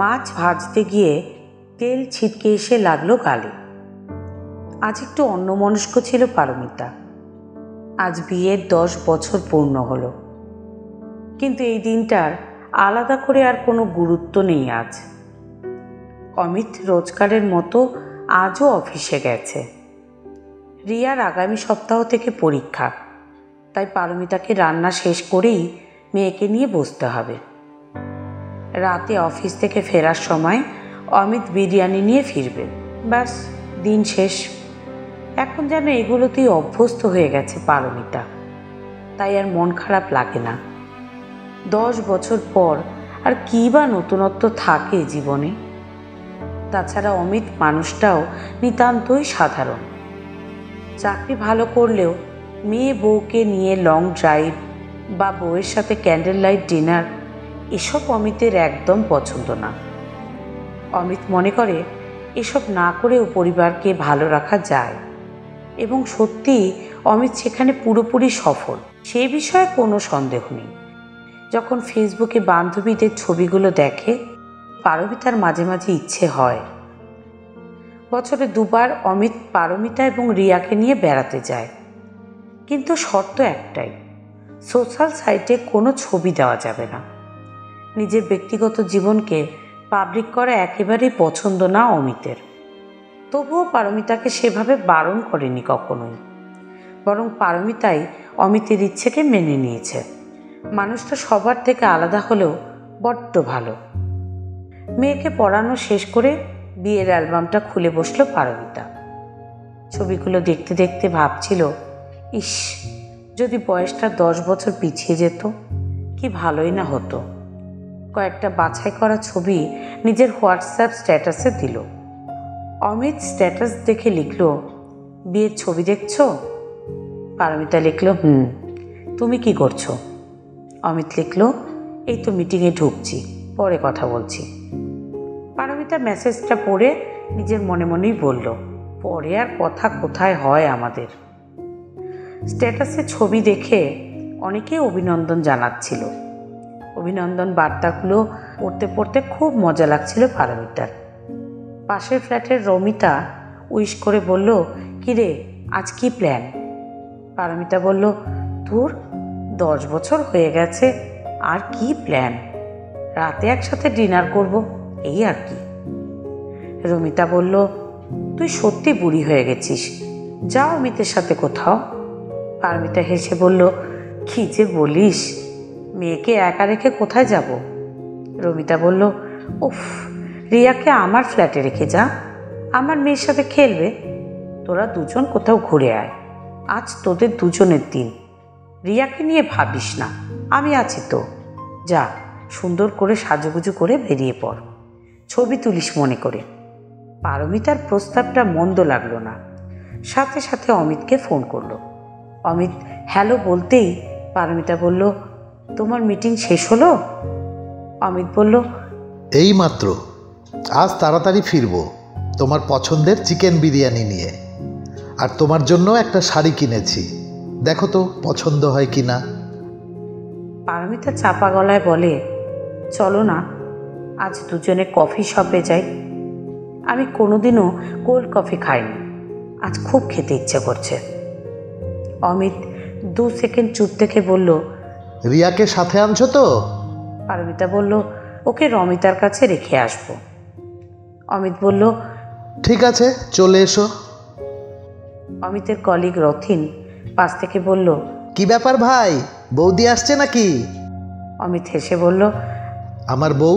মাছ ভাজতে গিয়ে তেল ছিটকে এসে লাগলো গালে। আজ একটু অন্যমনস্ক ছিল পারমিতা। আজ বিয়ের 10 বছর পূর্ণ হলো, কিন্তু এই দিনটার আলাদা করে আর কোনো গুরুত্ব নেই আজ। অমিত রোজগারের মতো আজও অফিসে গেছে। রিয়ার আগামী সপ্তাহ থেকে পরীক্ষা, তাই পারমিতাকে রান্না শেষ করেই মেয়েকে নিয়ে বসতে হবে। রাতে অফিস থেকে ফেরার সময় অমিত বিরিয়ানি নিয়ে ফিরবে, ব্যাস দিন শেষ। এখন যেন এগুলোতেই অভ্যস্ত হয়ে গেছে পারমিতা, তাই আর মন খারাপ লাগে না। 10 বছর পর আর কী বা নতুনত্ব থাকে জীবনে। তাছাড়া অমিত মানুষটাও নিতান্তই সাধারণ। চাকরি ভালো করলেও মেয়ে বউকে নিয়ে লং ড্রাইভ বা বউয়ের সাথে ক্যান্ডেল লাইট ডিনার এসব অমিতের একদম পছন্দ না। অমিত মনে করে এসব না করেও পরিবারকে ভালো রাখা যায়, এবং সত্যি অমিত সেখানে পুরোপুরি সফল, সে বিষয়ে কোনো সন্দেহ নেই। যখন ফেসবুকে বান্ধবীদের ছবিগুলো দেখে, পারমিতার মাঝে মাঝে ইচ্ছে হয়। বছরে 2 বার অমিত পারমিতা এবং রিয়াকে নিয়ে বেড়াতে যায়, কিন্তু শর্ত একটাই, সোশ্যাল সাইটে কোনো ছবি দেওয়া যাবে না। নিজের ব্যক্তিগত জীবনকে পাবলিক করা একেবারেই পছন্দ না অমিতের। তবুও পারমিতাকে সেভাবে বারণ করেনি কখনোই, বরং পারমিতাই অমিতের ইচ্ছেকে মেনে নিয়েছে। মানুষটা সবার থেকে আলাদা হলেও বড্ড ভালো। মেয়েকে পড়ানো শেষ করে বিয়ের অ্যালবামটা খুলে বসলো পারমিতা। ছবিগুলো দেখতে দেখতে ভাবছিল, ইস, যদি বয়সটা 10 বছর পিছিয়ে যেত কি ভালোই না হতো। কয়েকটা বাছাই করা ছবি নিজের হোয়াটসঅ্যাপ স্ট্যাটাসে দিল। অমিত স্ট্যাটাস দেখে লিখল, বিয়ের ছবি দেখছো? পারমিতা লিখল, তুমি কি করছো? অমিত লিখল, এই তো মিটিংয়ে ঢুকছি, পরে কথা বলছি। পারমিতা মেসেজটা পড়ে নিজের মনে মনেই বলল, পরে আর কথা কোথায় হয় আমাদের। স্ট্যাটাসে ছবি দেখে অনেকেই অভিনন্দন জানাচ্ছিল। অভিনন্দন বার্তাগুলো পড়তে পড়তে খুব মজা লাগছিল পারমিতার। পাশের ফ্ল্যাটের রমিতা উইশ করে বলল, কিরে আজ কি প্ল্যান? পারমিতা বলল, তোর 10 বছর হয়ে গেছে, আর কি প্ল্যান, রাতে একসাথে ডিনার করব, এই আর কি। রমিতা বলল, তুই সত্যি বুড়ি হয়ে গেছিস, যা অমিতের সাথে কোথাও। পারমিতা হেসে বলল, কি যে বলিস, মেয়েকে একা রেখে কোথায় যাব? রমিতা বলল, উফ, রিয়াকে আমার ফ্ল্যাটে রেখে যা, আমার মেয়ের সাথে খেলবে। তোরা দুজন কোথাও ঘুরে আয়, আজ তোদের দুজনের দিন। রিয়াকে নিয়ে ভাবিস না, আমি আছি তো। যা, সুন্দর করে সাজুগুজু করে বেরিয়ে পড়, ছবি তুলিস মনে করে। পারমিতার প্রস্তাবটা মন্দ লাগলো না। সাথে সাথে অমিতকে ফোন করলো। অমিত হ্যালো বলতেই পারমিতা বলল, তোমার মিটিং শেষ হলো? অমিত বলল, এই মাত্র, আজ তাড়াতাড়ি ফিরবো তোমার পছন্দের চিকেন বিরিয়ানি নিয়ে, আর তোমার জন্য একটা শাড়ি কিনেছি, দেখো তো পছন্দ হয় কি না। পারমিতা চাপা গলায় বলে, চলো না, আজ দুজনে কফি শপে যাই। আমি কোনোদিনও কোল্ড কফি খাইনি, আজ খুব খেতে ইচ্ছে করছে। অমিত 2 সেকেন্ড চুপ থেকে বলল, রিয়াকে সাথে আনছো তো? পারমিতা বলল, ওকে রমিতার কাছে রেখে আসবো। অমিত বলল, ঠিক আছে, চলে এসো। অমিতের কলিগ রথিন পাশ থেকে বলল, কি ব্যাপার ভাই, বৌদি আসছে নাকি? অমিত হেসে বলল, আমার বউ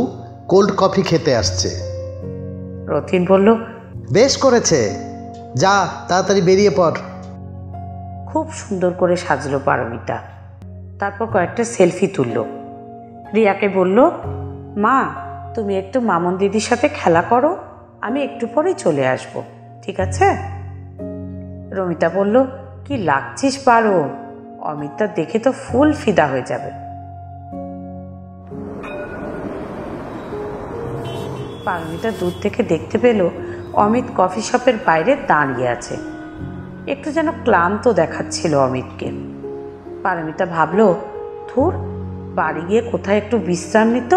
কোল্ড কফি খেতে আসছে। রথিন বলল, বেশ করেছে, যা তাড়াতাড়ি বেরিয়ে পড়। খুব সুন্দর করে সাজলো পারমিতা, তারপর কয়েকটা সেলফি তুলল। রিয়াকে বলল, মা তুমি একটু মামন দিদির সাথে খেলা করো, আমি একটু পরেই চলে আসব, ঠিক আছে? রমিতা বলল, কি লাগছিস পারো, অমিতটা দেখে তো ফুল ফিদা হয়ে যাবে। পারমিতা দূর থেকে দেখতে পেল অমিত কফি শপের বাইরে দাঁড়িয়ে আছে। একটু যেন ক্লান্ত দেখাচ্ছিল অমিতকে। পারমিতা ভাবল, ধুর, বাড়ি গিয়ে কোথায় একটু বিশ্রাম নিত,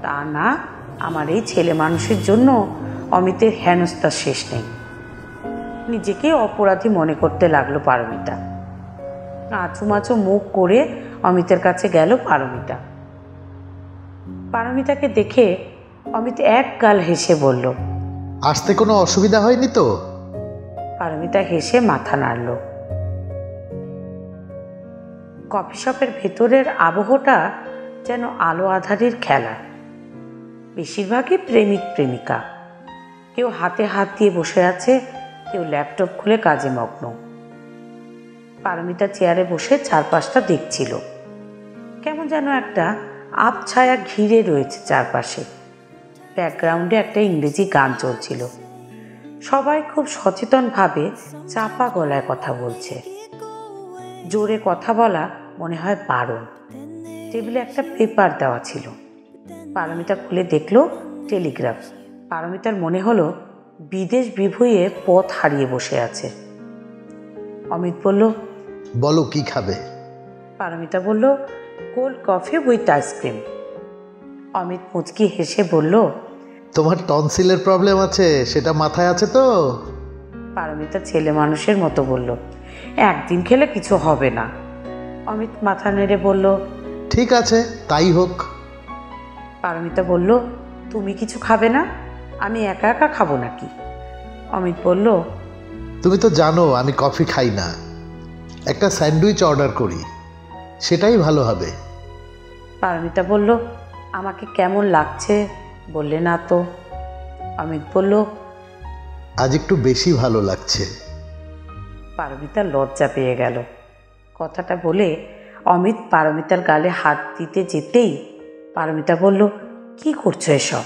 তা না, আমার এই ছেলে মানুষের জন্য অমিতের হেনস্থার শেষ নেই। নিজেকে অপরাধী মনে করতে লাগলো পারমিতা। আঁচুমাচু মুখ করে অমিতের কাছে গেল পারমিতা। পারমিতাকে দেখে অমিত এক গাল হেসে বলল, আসতে কোনো অসুবিধা হয়নি তো? পারমিতা হেসে মাথা নাড়ল। কফি শপের ভেতরের আবহটা যেন আলো আঁধারির খেলা। বেশিরভাগই প্রেমিক প্রেমিকা। কেউ হাতে হাত দিয়ে বসে আছে, কেউ ল্যাপটপ খুলে কাজে মগ্ন। পারমিতা চেয়ারে বসে চারপাশটা দেখছিল। কেমন যেন একটা আবছায়া ঘিরে রয়েছে চারপাশে। ব্যাকগ্রাউন্ডে একটা ইংরেজি গান চলছিল। সবাই খুব সচেতনভাবে চাপা গলায় কথা বলছে। জোরে কথা বলা মনে হয় বারণ। টেবিলে একটা পেপার দেওয়া ছিল। পারমিতা খুলে দেখলো টেলিগ্রাফ। পারমিতার মনে হলো বিদেশ বিভুঁইয়ে পথ হারিয়ে বসে আছে। অমিত বলল, বলো কি খাবে? পারমিতা বলল, cold coffee with ice cream. Amit মুচকি হেসে বলল, তোমার টনসিলের প্রবলেম আছে, সেটা মাথায় আছে তো? পারমিতা ছেলে মানুষের মতো বলল, একদিন খেলে কিছু হবে না। অমিত মাথা নেড়ে বলল, ঠিক আছে, তাই হোক। পারমিতা বলল, তুমি কিছু খাবে না? আমি একা একা খাবো নাকি? অমিত বলল, তুমি তো জানো আমি কফি খাই না। একটা স্যান্ডউইচ অর্ডার করি, সেটাই ভালো হবে। পারমিতা বলল, আমাকে কেমন লাগছে বললে না তো? অমিত বলল, আজ একটু বেশি ভালো লাগছে। পারমিতা লজ্জা পেয়ে গেল। কথাটা বলে অমিত পারমিতার গালে হাত দিতে যেতেই পারমিতা বলল, কি করছো এসব?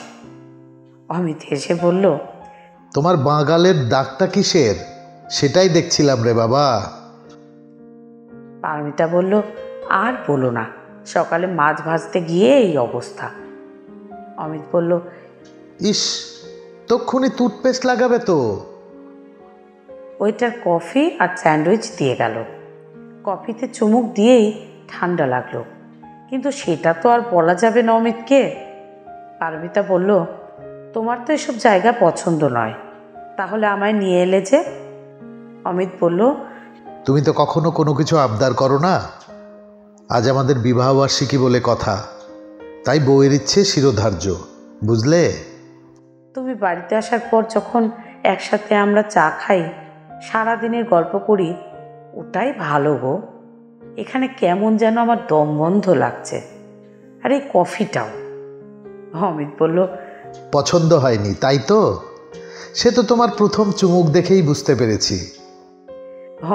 অমিত হেসে বলল, তোমার বাঁ-গালের দাগটা কিসের সেটাই দেখছিলাম রে বাবা। পারমিতা বলল, আর বলো না, সকালে মাছ ভাজতে গিয়ে এই অবস্থা। অমিত বলল, ইস, তক্ষুনি টুথপেস্ট লাগাবে তো। ওইটার কফি আর স্যান্ডউইচ দিয়ে গেল। কফিতে চুমুক দিয়েই ঠান্ডা লাগলো, কিন্তু সেটা তো আর বলা যাবে না অমিতকে। পারমিতা বলল, তোমার তো এসব জায়গা পছন্দ নয়, তাহলে আমায় নিয়ে এলে যে? অমিত বলল, তুমি তো কখনো কোনো কিছু আবদার করো না। আজ আমাদের বিবাহবার্ষিকী বলে কথা, তাই বউয়ের ইচ্ছে শিরোধার্য, বুঝলে? তুমি বাড়িতে আসার পর যখন একসাথে আমরা চা খাই, সারাদিনের গল্প করি, ওটাই ভালো গো। এখানে কেমন যেন আমার দম বন্ধ লাগছে। আর এই কফিটাও। অমিত বলল, পছন্দ হয়নি তাই তো? সে তো তোমার প্রথম চুমুক দেখেই বুঝতে পেরেছি।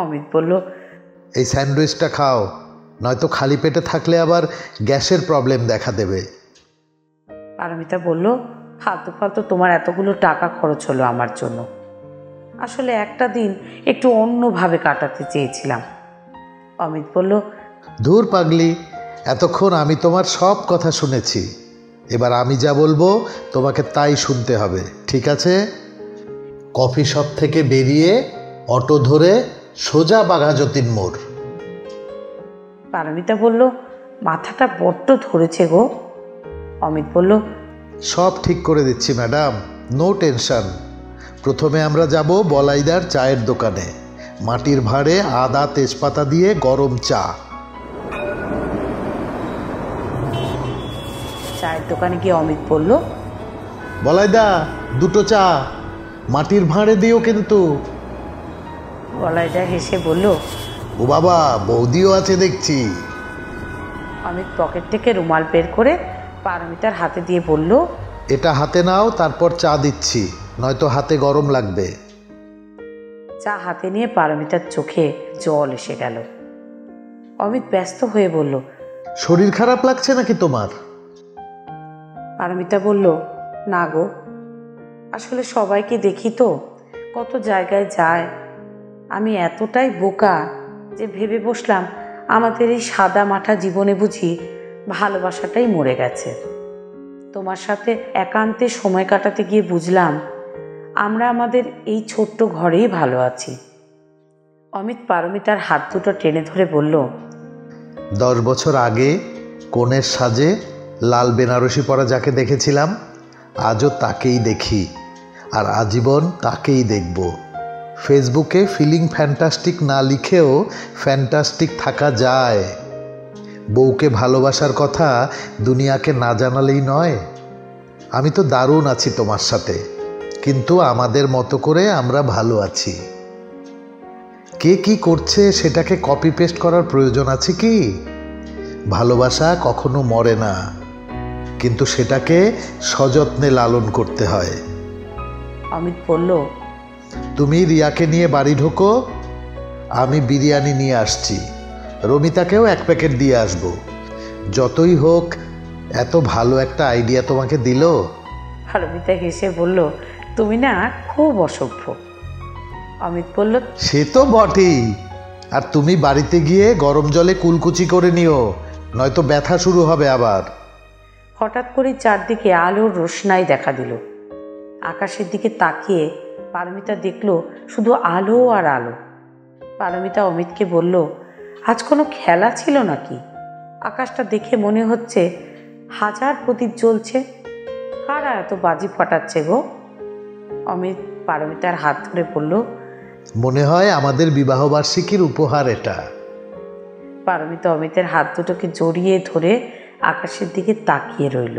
অমিত বলল, এই স্যান্ডউইচটা খাও, নয়তো খালি পেটে থাকলে আবার গ্যাসের প্রবলেম দেখা দেবে। পারমিতা বলল, ফালতু ফালতু তোমার এতগুলো টাকা খরচ হলো আমার জন্য। আসলে একটা দিন একটু অন্যভাবে কাটাতে চেয়েছিলাম। অমিত বলল, ধুর পাগলি, এতক্ষণ আমি তোমার সব কথা শুনেছি, এবার আমি যা বলবো তোমাকে তাই শুনতে হবে, ঠিক আছে? কফি শপ থেকে বেরিয়ে অটো ধরে সোজা বাঘাযতীন মোড়। পারমিতা বলল, মাথাটা বড্ড ধরেছে গো। অমিত বলল, সব ঠিক করে দিচ্ছি ম্যাডাম, নো টেনশন। প্রথমে আমরা যাব বলাইদার চায়ের দোকানে, মাটির ভাঁড়ে আদা তেজপাতা দিয়ে গরম চা। চায়ের দোকানে গিয়ে অমিত বলল, বলাইদা, দুটো চা, মাটির ভাঁড়ে দিও কিন্তু। বলাইদা হেসে বলল, ও বাবা, বৌদিও আছে দেখছি। অমিত পকেট থেকে রুমাল বের করে পারমিতার হাতে দিয়ে বলল, এটা হাতে নাও, তারপর চা দিচ্ছি, নয়তো হাতে গরম লাগবে। চা হাতে নিয়ে পারমিতার চোখে জল এসে গেল। অমিত ব্যস্ত হয়ে বলল, শরীর খারাপ লাগছে নাকি তোমার? পারমিতা বলল, না গো, আসলে সবাইকে দেখি তো কত জায়গায় যায়। আমি এতটাই বোকা যে ভেবে বসলাম আমাদের এই সাদা মাঠা জীবনে বুঝি ভালোবাসাটাই মরে গেছে। তোমার সাথে একান্তে সময় কাটাতে গিয়ে বুঝলাম আমরা আমাদের এই ছোট্ট ঘরেই ভালো আছি। অমিত পারমিতার হাত দুটো টেনে ধরে বলল, 10 বছর আগে কনের সাজে লাল বেনারসি পরা যাকে দেখেছিলাম, আজও তাকেই দেখি, আর আজীবন তাকেই দেখব। ফেসবুকে ফিলিং ফ্যান্টাস্টিক না লিখেও ফ্যান্টাস্টিক থাকা যায়। বউকে ভালোবাসার কথা দুনিয়াকে না জানালেই নয়। আমি তো দারুণ আছি তোমার সাথে, কিন্তু আমাদের মতো করে আমরা ভালো আছি। কে কি করছে সেটাকে কপি পেস্ট করার প্রয়োজন আছে কি? ভালোবাসা কখনো মরে না, কিন্তু সেটাকে সযত্নে লালন করতে হয়। অমিত বলল, তুমি রিয়াকে নিয়ে বাড়ি ঢোকো, আমি বিরিয়ানি নিয়ে আসছি। রমিতাকেও 1 প্যাকেট দিয়ে আসবো। যতই হোক, এত ভালো একটা আইডিয়া তোমাকে দিল। পারমিতা হেসে বলল, তুমি না খুব অসভ্য। অমিত বলল, সে তো বটেই। আর তুমি বাড়িতে গিয়ে গরম জলে কুলকুচি করে নিও, নয়তো ব্যথা শুরু হবে আবার। হঠাৎ করে চারদিকে আলোর রোশনাই দেখা দিল। আকাশের দিকে তাকিয়ে পারমিতা দেখল শুধু আলো আর আলো। পারমিতা অমিতকে বলল, আজ কোনো খেলা ছিল নাকি? আকাশটা দেখে মনে হচ্ছে 1000 প্রদীপ জ্বলছে। কারা এত বাজি ফাটাচ্ছে গো? অমিত পারমিতার হাত ধরে বলল, মনে হয় আমাদের বিবাহবার্ষিকীর উপহার এটা। পারমিতা অমিতের হাত দুটোকে জড়িয়ে ধরে আকাশের দিকে তাকিয়ে রইল।